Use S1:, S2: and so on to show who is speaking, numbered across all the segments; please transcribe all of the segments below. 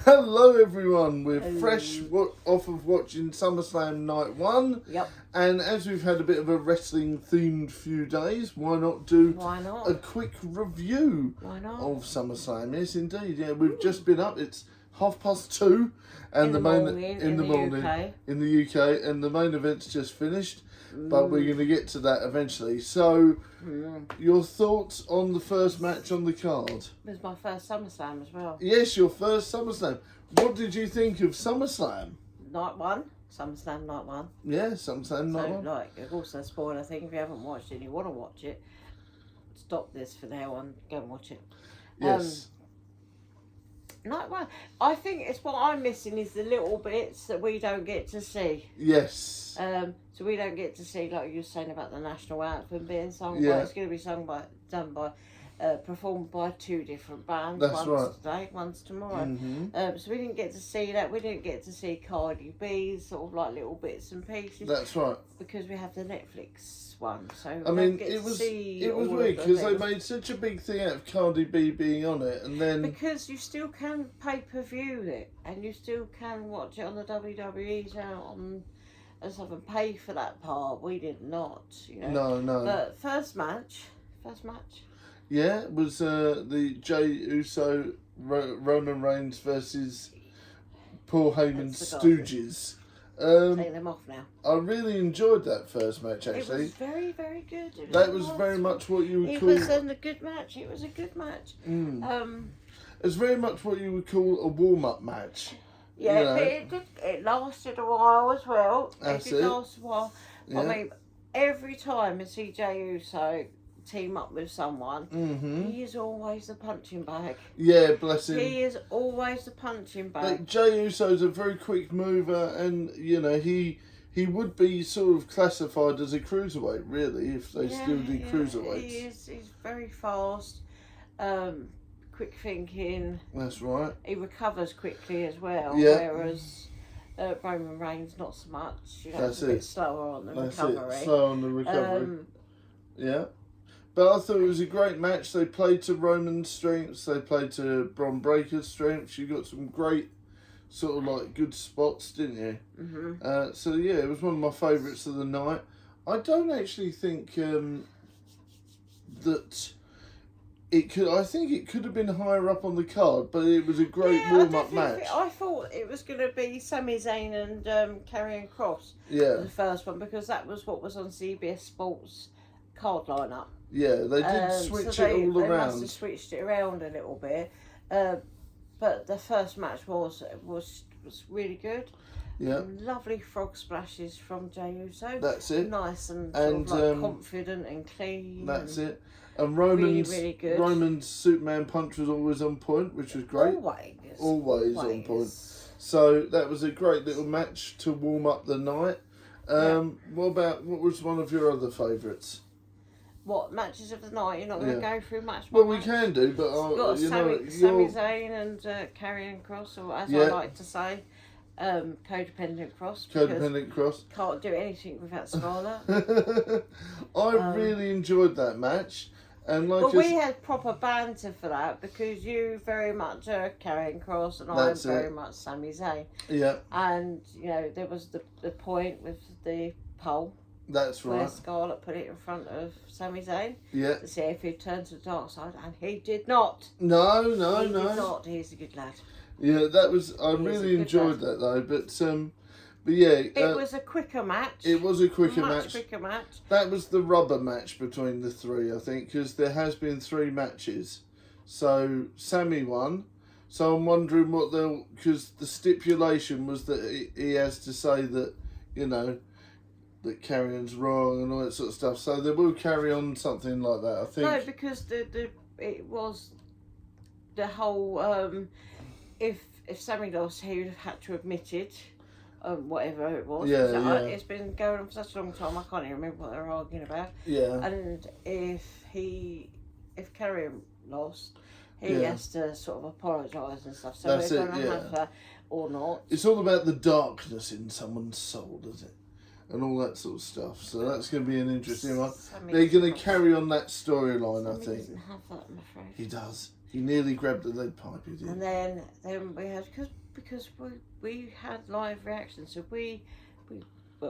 S1: Hello everyone, we're
S2: Hello.
S1: fresh off of watching SummerSlam Night 1.
S2: Yep.
S1: And as we've had a bit of a wrestling themed few days, why not do
S2: Why not?
S1: a quick review
S2: Why not?
S1: of SummerSlam? Yes indeed, yeah, we've just been up, it's 2:30 and
S2: In the morning, in the UK.
S1: in the UK, and the main event's just finished, but we're going to get to that eventually. So, your thoughts on the first match on the card?
S2: It was my first SummerSlam as well.
S1: Yes, your first SummerSlam. What did you think of SummerSlam?
S2: Night 1. SummerSlam Night 1.
S1: Yeah, SummerSlam Night 1.
S2: Like, it's also a spoiler thing. If you haven't watched it and you want to watch it, stop this for now and go and watch it.
S1: Yes.
S2: Night 1. I think it's what I'm missing is the little bits that we don't get to see.
S1: Yes.
S2: So we don't get to see, like you were saying about the national anthem being sung
S1: Yeah.
S2: by, it's going to be performed by two different bands.
S1: That's
S2: one's
S1: right.
S2: today, one's tomorrow.
S1: Mm-hmm.
S2: So we didn't get to see that. We didn't get to see Cardi B's sort of like little bits and pieces.
S1: That's right.
S2: Because we have the Netflix one. So
S1: I mean, it was weird because they made such a big thing out of Cardi B being on it, and then
S2: because you still can pay-per-view it, and you still can watch it on the WWE channel and stuff and pay for that part. We did not, you know.
S1: No.
S2: But first match.
S1: Yeah, it was the Jey Uso Roman Reigns versus Paul Heyman's Stooges.
S2: Take them off now.
S1: I really enjoyed that first match, actually.
S2: It was very, very good.
S1: That was very much what you would call...
S2: It was a good match. It was a good match.
S1: It's very much what you would call a warm-up match.
S2: Yeah,
S1: you know?
S2: but it lasted a while as well.
S1: That's
S2: it did last a while.
S1: Yeah.
S2: I mean, every time I see Jey Uso team up with someone, he is always the punching bag.
S1: Yeah, bless him.
S2: He is always the punching bag.
S1: Like, Jey Uso's a very quick mover, and you know he would be sort of classified as a cruiserweight, really, if they still did cruiserweights.
S2: He's very fast, quick thinking.
S1: That's right.
S2: He recovers quickly as well,
S1: Yeah.
S2: whereas Roman Reigns not so much. You know,
S1: That's
S2: it's a bit
S1: it.
S2: slower on the
S1: That's
S2: recovery.
S1: it. Slow on the recovery. Yeah. But I thought it was a great match. They played to Roman's strengths. They played to Bron Breakker's strengths. You got some great sort of like good spots, didn't you? So yeah, it was one of my favourites of the night. I don't actually think that it could. I think it could have been higher up on the card, but it was a great warm-up match.
S2: I thought it was going to be Sami Zayn and Karrion Kross.
S1: Yeah.
S2: The first one, because that was what was on CBS Sports card lineup.
S1: Yeah, they did switch it all
S2: They
S1: around.
S2: must have switched it around a little bit, but the first match was really good.
S1: Yeah.
S2: Lovely frog splashes from Jey Uso.
S1: That's it.
S2: Nice and sort of like confident and clean.
S1: That's it. And Roman's
S2: really good.
S1: Roman's Superman punch was always on point, which was great.
S2: Always
S1: on point. So that was a great little match to warm up the night. What was one of your other favourites?
S2: What matches of the night? You're not going to go through match by
S1: Well, we
S2: match?
S1: can do, but
S2: You've got Sami Zayn and Karrion Kross, or as I like to say, codependent Kross.
S1: Codependent Kross.
S2: Can't do anything without Scarlett.
S1: I really enjoyed that match. And
S2: we had proper banter for that because you very much are Karrion Kross and I'm very much Sami Zayn.
S1: Yeah.
S2: And, you know, there was the point with the pole.
S1: That's right.
S2: Where Scarlett put it in front of Sami Zayn.
S1: Yeah.
S2: To see if he'd turn to the dark side, and he did not.
S1: No.
S2: He did not. He's a good lad.
S1: Yeah, that was. I really enjoyed that though, but yeah.
S2: It was a quicker match.
S1: It was a quicker
S2: match. Quicker match.
S1: That was the rubber match between the three, I think, because there has been 3 matches. So Sammy won. So I'm wondering what because the stipulation was that he has to say that, you know, that Karrion's wrong and all that sort of stuff. So they will carry on something like that, I think.
S2: No, because it was the whole if Sammy lost, he would have had to admit it. Whatever it was. It's been going on for such a long time, I can't even remember what they were arguing about.
S1: Yeah.
S2: And if Karrion lost, he has to sort of apologise and stuff. So
S1: That's
S2: we're going to have that or not.
S1: It's all about the darkness in someone's soul, isn't it? And all that sort of stuff. So that's going to be an interesting one. They're going to carry on that storyline, I think.
S2: He doesn't have that, I'm afraid.
S1: He does. He nearly grabbed the lead pipe, he did.
S2: And then we had, because we had live reactions, so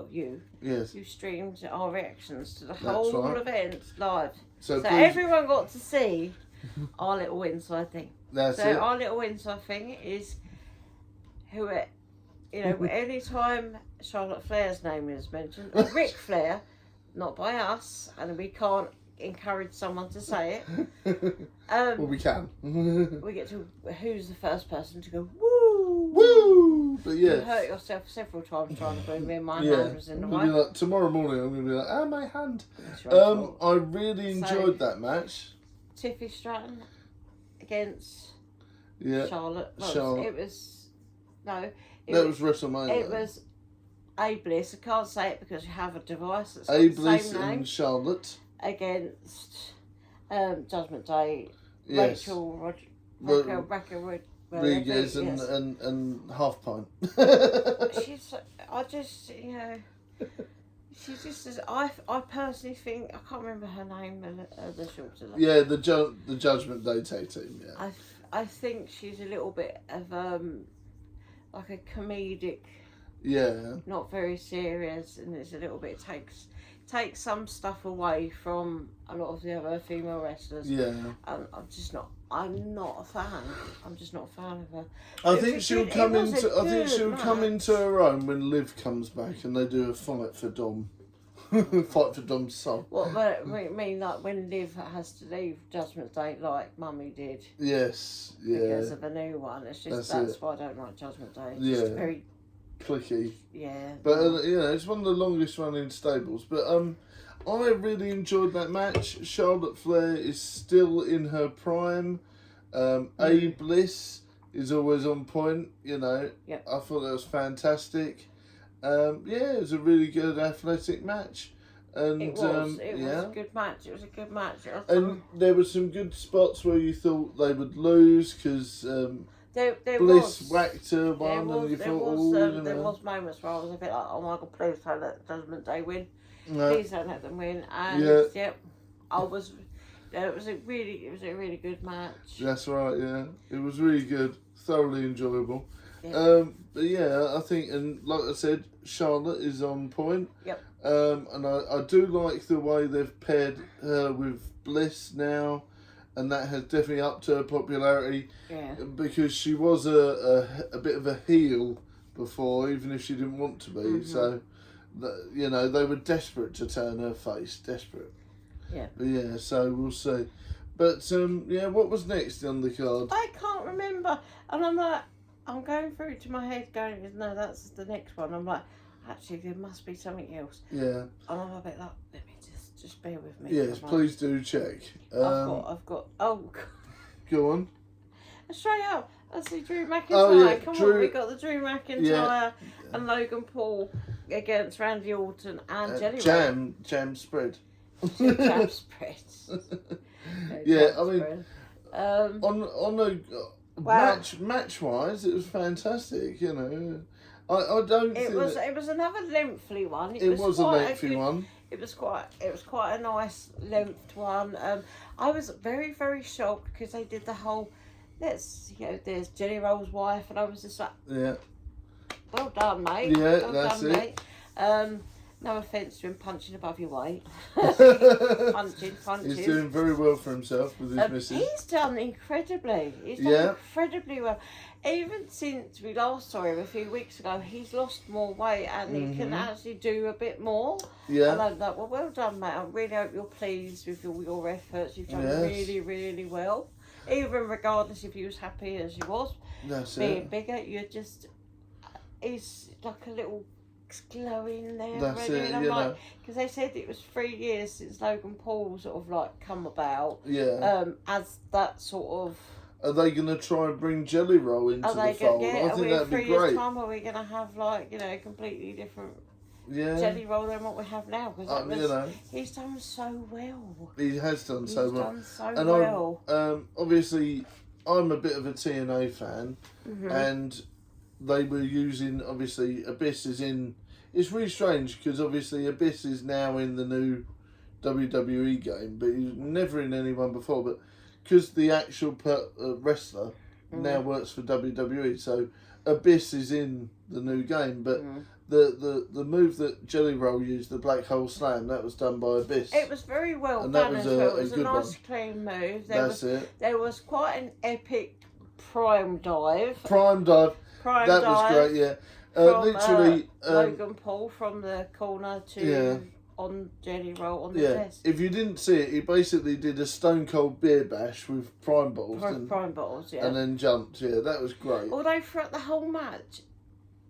S2: you streamed our reactions to the whole event live. So everyone got to see our little inside thing.
S1: That's it.
S2: Our little inside thing is anytime Charlotte Flair's name is mentioned, or Ric Flair, not by us, and we can't encourage someone to say it.
S1: Well, we can.
S2: We get to who's the first person to go woo
S1: woo. But yeah,
S2: you hurt yourself several times trying to bring me. My hand was in the way.
S1: Like, tomorrow morning, I'm gonna be like, my hand. I really enjoyed that match.
S2: Tiffy Stratton against Charlotte.
S1: Charlotte.
S2: It was
S1: WrestleMania.
S2: It was A Bliss. I can't say it because you have a device that's
S1: A
S2: got the
S1: Bliss
S2: same name.
S1: and Charlotte
S2: Against Judgment Day.
S1: Yes.
S2: Rachel
S1: Rodriguez and Half Pint.
S2: She's just. I personally think I can't remember her name. The short.
S1: Yeah, the Judgment Day tag team. Yeah.
S2: I think she's a little bit of like a comedic.
S1: Yeah. Not
S2: very serious, and it's a little bit takes some stuff away from a lot of the other female wrestlers.
S1: Yeah.
S2: I'm not a fan. I'm just not a fan of her.
S1: I think she'll come into her own when Liv comes back and they do a fight for Dom. Fight for Dom's son.
S2: What, I mean, like when Liv has to leave Judgment Day like Mummy did.
S1: Yes, yeah.
S2: Because of a new one. It's just that's why I don't like Judgment Day. It's just very
S1: clicky.
S2: Yeah.
S1: But it's one of the longest running stables. But I really enjoyed that match. Charlotte Flair is still in her prime. A Bliss is always on point.
S2: Yep.
S1: I thought that was fantastic. It was a really good athletic match. And
S2: it was a good match. It was a good match.
S1: And there were some good spots where you thought they would lose because
S2: there
S1: Bliss whacked her one, and you thought,
S2: there was moments where I was a bit like, oh my God, please don't let Judgment Day win.
S1: No.
S2: Please don't let them win. And I was. It was a really good match.
S1: That's right. Yeah, it was really good, thoroughly enjoyable. Yeah. But I think, and like I said, Charlotte is on point.
S2: Yep.
S1: And I do like the way they've paired her with Bliss now, and that has definitely upped her popularity.
S2: Yeah.
S1: Because she was a bit of a heel before, even if she didn't want to be. Mm-hmm. So, they were desperate to turn her face. Desperate.
S2: Yeah.
S1: But so we'll see. But what was next on the card?
S2: I can't remember, and I'm like, I'm going through to my head, going, no, that's the next one. I'm like, actually, there must be something else.
S1: Yeah.
S2: And I'm a bit like, let me just bear with me.
S1: Yes, please do check.
S2: I've got. Oh.
S1: Go on.
S2: Straight up, I see Drew McIntyre.
S1: Oh, yeah,
S2: Come on, we got the Drew McIntyre and Logan Paul against Randy Orton and Jelly Roll.
S1: Jam spread.
S2: Jam spread.
S1: On a match wise, it was fantastic. I don't.
S2: It was another lengthy one.
S1: It was a lengthy one.
S2: It was quite a nice length one. I was very, very shocked because they did the whole. There's Jelly Roll's wife, and I was just like, well done, mate.
S1: Yeah,
S2: well
S1: that's
S2: done,
S1: it.
S2: Mate. No offence to him punching above your weight. punching.
S1: He's doing very well for himself with his missus.
S2: He's done incredibly. He's done incredibly well. Even since we last saw him a few weeks ago, he's lost more weight and he can actually do a bit more.
S1: Yeah.
S2: And I'm like, well done, mate. I really hope you're pleased with all your efforts. You've done really, really well. Even regardless if you was happy as you was.
S1: That's
S2: being bigger, you're just... He's like a little... glowing there.
S1: That's
S2: already.
S1: it,
S2: and I'm like, because they said it was 3 years since Logan Paul sort of like come about.
S1: Yeah.
S2: As that sort of.
S1: Are they going to try and bring Jelly Roll into the fold? I think that'd be great.
S2: 3 years' time, are we going to have like a completely different Jelly Roll than what we have now? Because he's done so well.
S1: He has done so well.
S2: He's done so well.
S1: Obviously, I'm a bit of a TNA fan, and they were using, obviously, Abyss is in... It's really strange, because obviously Abyss is now in the new WWE game, but he was never in anyone before. But because the actual wrestler now works for WWE, so Abyss is in the new game, but the move that Jelly Roll used, the Black Hole Slam, that was done by Abyss.
S2: It was very well
S1: and
S2: done
S1: that was
S2: as well. It was a
S1: good
S2: nice
S1: one.
S2: clean move.
S1: That's it.
S2: There was quite an epic prime dive.
S1: That was great, yeah.
S2: From,
S1: literally,
S2: Logan Paul from the corner to on Jelly Roll on the desk.
S1: If you didn't see it, he basically did a Stone Cold beer bash with prime bottles.
S2: Prime bottles, yeah.
S1: And then jumped, that was great.
S2: Although throughout the whole match,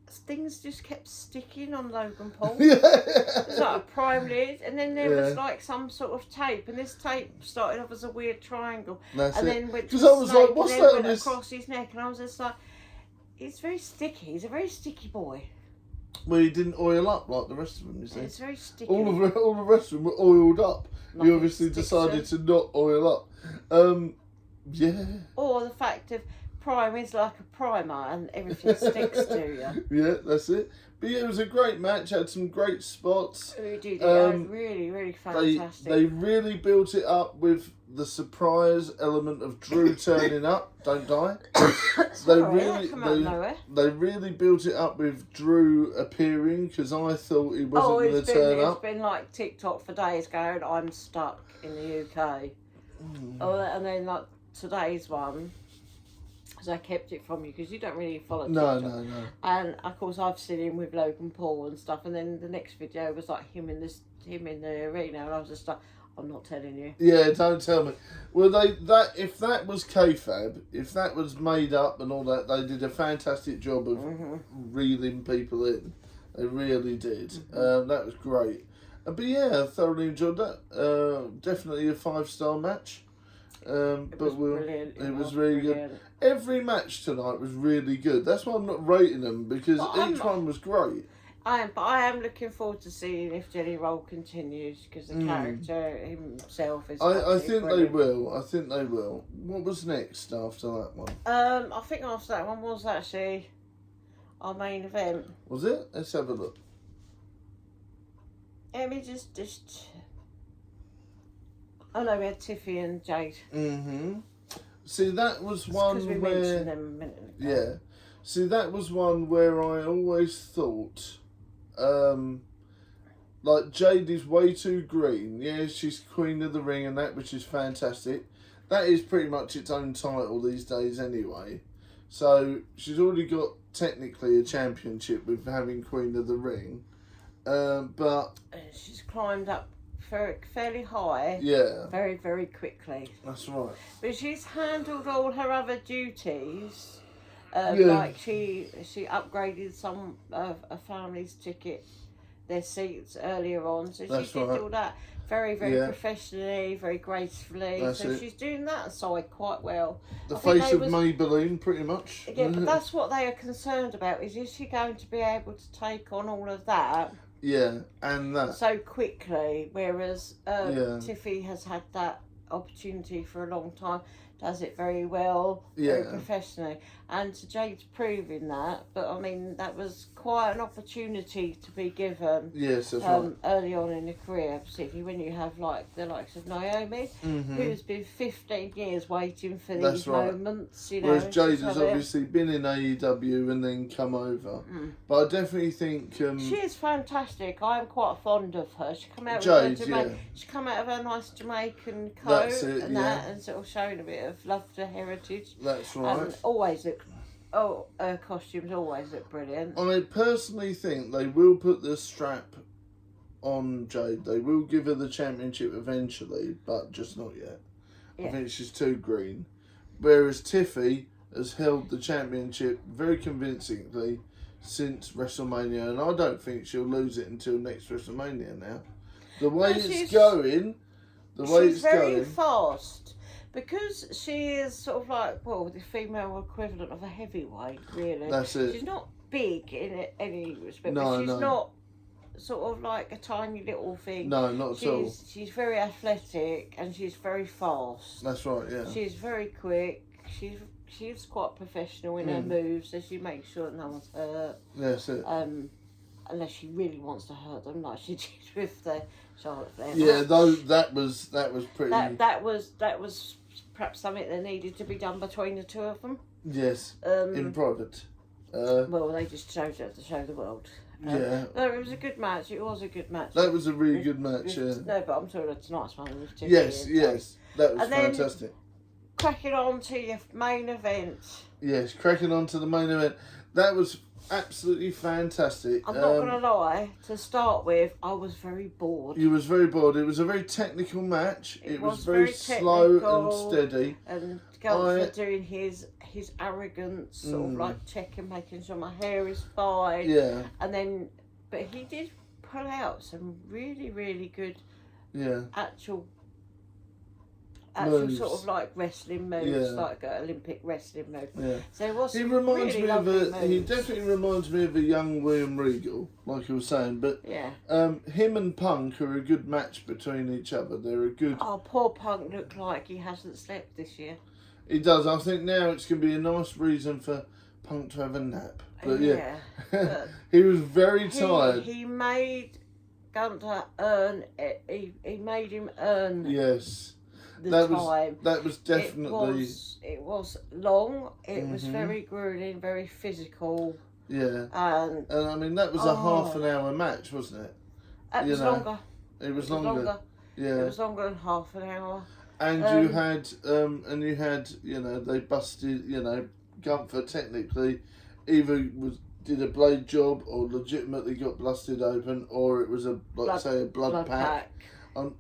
S2: things just kept sticking on Logan Paul.
S1: Yeah.
S2: It was like a prime lid, and then there was like some sort of tape, and this tape started off as a weird triangle.
S1: That's
S2: and
S1: it.
S2: then went to
S1: Because I was like, what's that on
S2: went
S1: this?
S2: across his neck, and I was just like, it's very sticky. He's a very sticky boy.
S1: Well, he didn't oil up like the rest of them, you see.
S2: It's very sticky.
S1: All the rest of them were oiled up.
S2: Nothing
S1: He obviously
S2: sticks
S1: decided to not oil up. Yeah.
S2: Or the fact of prime is like a primer and everything sticks to you.
S1: Yeah, that's it. But yeah, it was a great match. Had some great spots.
S2: We did. It was really, really fantastic.
S1: They really built it up with the surprise element of Drew turning up. Don't die. They really built it up with Drew appearing, because I thought he wasn't going to turn up.
S2: It's been like TikTok for days going, I'm stuck in the UK. And then like today's one, because I kept it from you because you don't really follow TikTok.
S1: No.
S2: And of course I've seen him with Logan Paul and stuff, and then the next video was like him in the arena, and I was just like, I'm not telling you.
S1: Yeah, don't tell me. Well, if that was kayfabe, if that was made up and all that, they did a fantastic job of reeling people in. They really did. That was great. But yeah, I thoroughly enjoyed that. Definitely a 5-star match. It was really good. Every match tonight was really good. That's why I'm not rating them, because each one was great.
S2: But I am looking forward to seeing if Jelly Roll continues, because the character himself is.
S1: I think
S2: brilliant.
S1: they will. I think they will. What was next after that one?
S2: I think after that one was actually our main event.
S1: Was it? Let's have a look.
S2: Let me just. Oh no, we had Tiffy and Jade.
S1: See, that was one
S2: we
S1: where.
S2: mentioned them a minute ago.
S1: Yeah. See, that was one where I always thought, like, Jade is way too green. Yeah, she's Queen of the Ring and that, which is fantastic. That is pretty much its own title these days anyway. So, she's already got, technically, a championship with having Queen of the Ring. But...
S2: she's climbed up fairly high.
S1: Yeah.
S2: Very, very quickly.
S1: That's right.
S2: But she's handled all her other duties. Like she upgraded some of a family's ticket, their seats earlier on. So she did all that very, very professionally, very gracefully. She's doing that side quite well.
S1: The face of Maybelline, pretty much.
S2: Yeah, but that's what they are concerned about, is she going to be able to take on all of that?
S1: Yeah, and that.
S2: So quickly, whereas Tiffy has had that opportunity for a long time, does it very well, very professionally. And Jade's proving that, but I mean, that was quite an opportunity to be given.
S1: Yes, that's right.
S2: Early on in the career, particularly when you have like the likes of Naomi, who's been 15 years waiting for these moments. You know,
S1: whereas Jade has obviously been in AEW and then come over. But I definitely think
S2: she is fantastic. I am quite fond of her. She come out
S1: Jade,
S2: with her she come out of her nice Jamaican coat and sort of showing a bit of love to heritage.
S1: That's right.
S2: And always her costumes always look brilliant.
S1: I personally think they will put the strap on Jade. They will give her the championship eventually, but just not yet. I think she's too green. Whereas Tiffy has held the championship very convincingly since WrestleMania, and I don't think she'll lose it until next WrestleMania now. The way it's going,
S2: she's very fast. Because she is sort of like, well, the female equivalent of a heavyweight, really.
S1: That's it.
S2: She's not big in any respect, but she's not sort of like a tiny little thing.
S1: No, not at all.
S2: She's very athletic and she's very fast.
S1: That's right, yeah.
S2: She's very quick. She's quite professional in her moves, so she makes sure that no one's hurt.
S1: That's it.
S2: Unless she really wants to hurt them, like she did with the Charlotte Flair.
S1: Yeah, though that was pretty.
S2: That was perhaps something that needed to be done between the two of them.
S1: Yes, in private.
S2: Well, they just showed it to show the world.
S1: Yeah.
S2: No, it was a good match. It was a good match.
S1: That was a really good match, yeah.
S2: No, but I'm talking about tonight's one.
S1: Yes, yes. That was fantastic.
S2: Cracking on to your main event.
S1: Yes, cracking on to the main event. That was absolutely fantastic.
S2: I'm not going to lie, to start with, I was very bored.
S1: You was very bored. It was a very technical match. It was very slow and steady.
S2: And Gunther doing his arrogance, sort of like checking, making sure my hair is fine.
S1: Yeah.
S2: And then, but he did pull out some really, really good actual
S1: moves.
S2: Sort of like wrestling moves, like Olympic wrestling moves.
S1: Yeah.
S2: So it was
S1: he reminds
S2: really
S1: me of
S2: moves.
S1: he definitely reminds me of a young William Regal, like you were saying. But him and Punk are a good match between each other. They're a good.
S2: Oh, poor Punk looked like he hasn't slept this year.
S1: He does. I think now it's going to be a nice reason for Punk to have a nap. But
S2: but
S1: he was very tired.
S2: He made Gunther earn it. He made him earn.
S1: Yes.
S2: The time.
S1: That was definitely.
S2: It was long. It was very grueling, very physical.
S1: Yeah.
S2: And
S1: I mean that was a half an hour match, wasn't it?
S2: It was longer.
S1: It was longer. Yeah.
S2: It was longer than half an hour.
S1: And you had, they busted, Gunther technically either did a blade job or legitimately got busted open, or it was a blood pack.
S2: That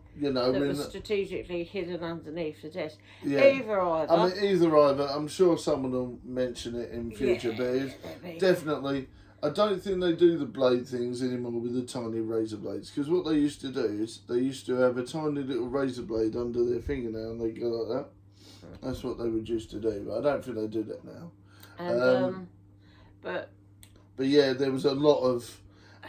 S2: was strategically hidden underneath the desk.
S1: Yeah.
S2: Either.
S1: I'm sure someone will mention it in future, but it's definitely. I don't think they do the blade things anymore with the tiny razor blades, because what they used to do is they used to have a tiny little razor blade under their fingernail and they go like that. That's what they would used to do, but I don't think they do that now.
S2: And
S1: but yeah, there was a lot of.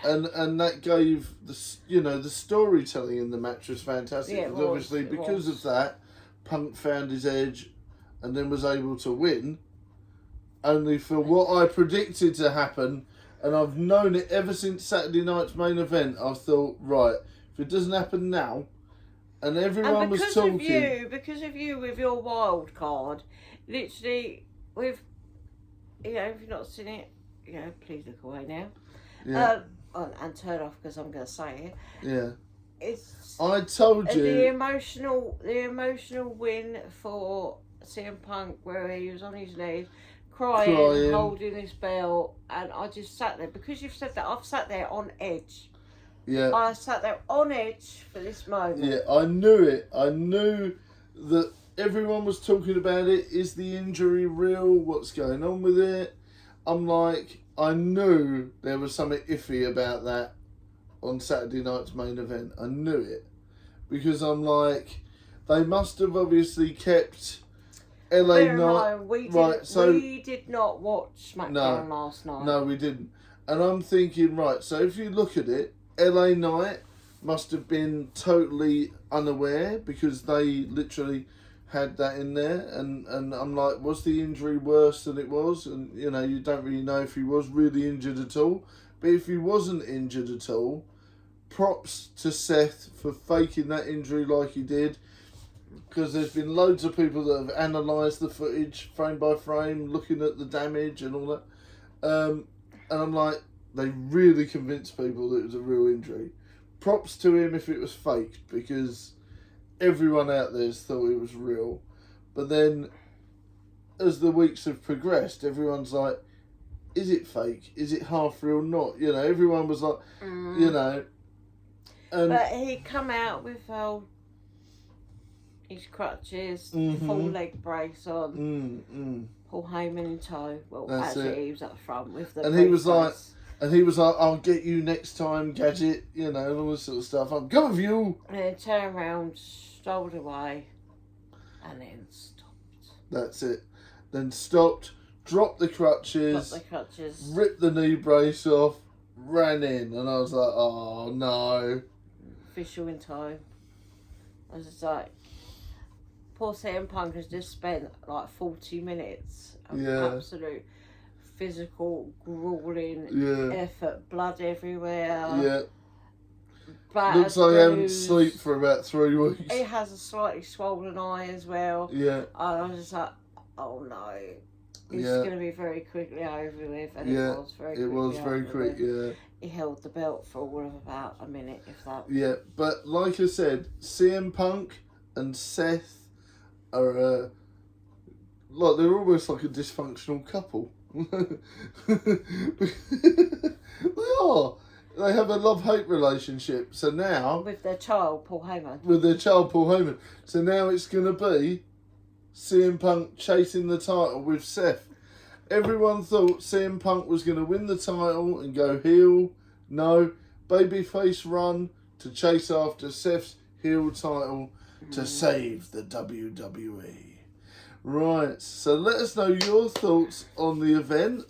S1: And that gave the storytelling in the match was fantastic.
S2: Yeah,
S1: obviously because of that, Punk found his edge, and then was able to win. Only for what I predicted to happen, and I've known it ever since Saturday night's main event. I thought, right, if it doesn't happen now, and everyone was talking
S2: because of you with your wild card, literally with if you've not seen it, please look away now.
S1: Yeah.
S2: And turn off because I'm going to say it.
S1: Yeah.
S2: I
S1: told you
S2: the emotional win for CM Punk, where he was on his knees, crying, holding his belt, and I just sat there because you've said that. I've sat there on edge.
S1: Yeah.
S2: I sat there on edge for this moment.
S1: Yeah, I knew it. I knew that everyone was talking about it. Is the injury real? What's going on with it? I'm like, I knew there was something iffy about that on Saturday night's main event. I knew it. Because I'm like, they must have obviously kept LA Knight.
S2: We did not watch SmackDown last night.
S1: No, we didn't. And I'm thinking, right, so if you look at it, LA Knight must have been totally unaware because they literally had that in there, and I'm like, was the injury worse than it was? And you don't really know if he was really injured at all. But if he wasn't injured at all, props to Seth for faking that injury like he did, because there's been loads of people that have analysed the footage frame by frame, looking at the damage and all that, and I'm like, they really convinced people that it was a real injury. Props to him if it was faked, because everyone out there thought it was real. But then, as the weeks have progressed, everyone's like, is it fake? Is it half real? Not. Everyone was like, And,
S2: but he come out with his crutches, full leg brace on, Paul Heyman in tow. Well,
S1: that's
S2: actually,
S1: it.
S2: he was up front with the.
S1: And he was like, I'll get you next time, Gadget, and all this sort of stuff. I'm coming for you.
S2: And then turned around, strolled away, and then stopped.
S1: That's it. Then stopped, dropped the crutches, ripped the knee brace off, ran in, and I was like, oh no.
S2: Official in tow. I was just like, poor CM Punk has just spent like 40 minutes of absolute physical, grueling effort, blood everywhere.
S1: Yeah. Looks like he hasn't slept for about 3 weeks.
S2: He has a slightly swollen eye as well.
S1: Yeah.
S2: And I was just like, oh no. It's going to be very quickly over with. And it was very quick.
S1: Yeah.
S2: He held the belt for all of about a minute, if that.
S1: Yeah, but like I said, CM Punk and Seth are they're almost like a dysfunctional couple. They are. They have a love-hate relationship. So now
S2: with their child, Paul Heyman.
S1: So now it's going to be CM Punk chasing the title with Seth. Everyone thought CM Punk was going to win the title and go heel. No, babyface run to chase after Seth's heel title to save the WWE. Right, so let us know your thoughts on the event.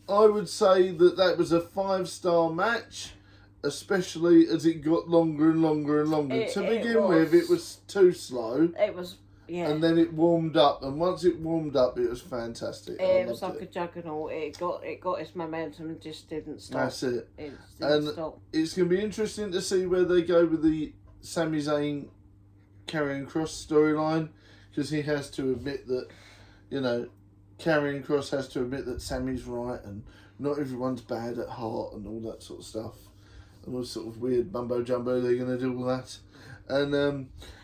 S1: I would say that was a 5-star match, especially as it got longer and longer and longer. To begin with, it was too slow.
S2: It was, yeah.
S1: And then it warmed up, and once it warmed up, it was fantastic.
S2: It was like a juggernaut. It got its momentum and just didn't stop.
S1: That's it.
S2: It didn't stop.
S1: It's going to be interesting to see where they go with the Sami Zayn Karrion Kross storyline, because he has to admit that, Karrion Kross has to admit that Sammy's right and not everyone's bad at heart and all that sort of stuff. And all sort of weird mumbo jumbo they're going to do all that. And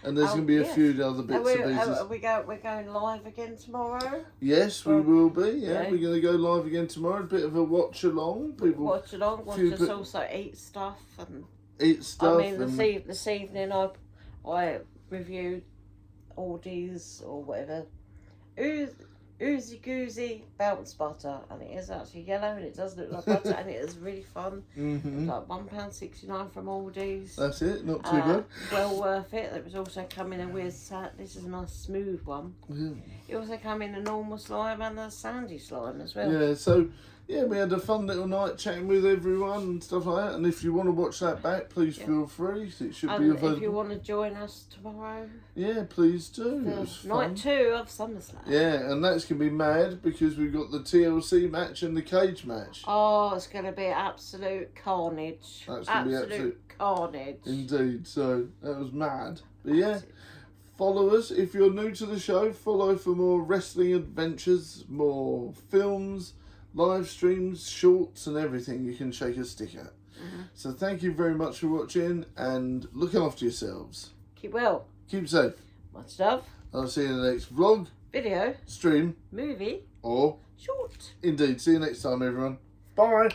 S1: there's going to be a few other bits and pieces.
S2: We're going live again tomorrow?
S1: Yes, we will be. Yeah, we're going to go live again tomorrow. A bit of a watch along.
S2: Watch us also eat stuff.
S1: I
S2: mean, this evening I reviewed Aldi's or whatever. Oozy Goozy bounce butter, and it is actually yellow and it does look like butter and it is really fun. It's like £1.69 from Aldi's.
S1: That's it, not too bad.
S2: Well worth it. It was also come in a weird this is a nice smooth one.
S1: Yeah.
S2: It also come in a normal slime and a sandy slime as well.
S1: Yeah, so we had a fun little night chatting with everyone and stuff like that. And if you want to watch that back, please feel free. It should be available.
S2: If you want to join us tomorrow,
S1: please do.
S2: Night 2 of SummerSlam.
S1: Yeah, and that's going to be mad because we've got the TLC match and the cage match.
S2: Oh, it's going to be absolute carnage.
S1: That's going to be absolute
S2: carnage.
S1: Indeed. So that was mad. But follow us if you're new to the show. Follow for more wrestling adventures, more films, live streams, shorts and everything you can shake a stick at. So thank you very much for watching and look after yourselves.
S2: Keep well.
S1: Keep safe.
S2: Much love.
S1: I'll see you in the next vlog,
S2: video,
S1: stream,
S2: movie
S1: or
S2: short.
S1: Indeed. See you next time, everyone. Bye.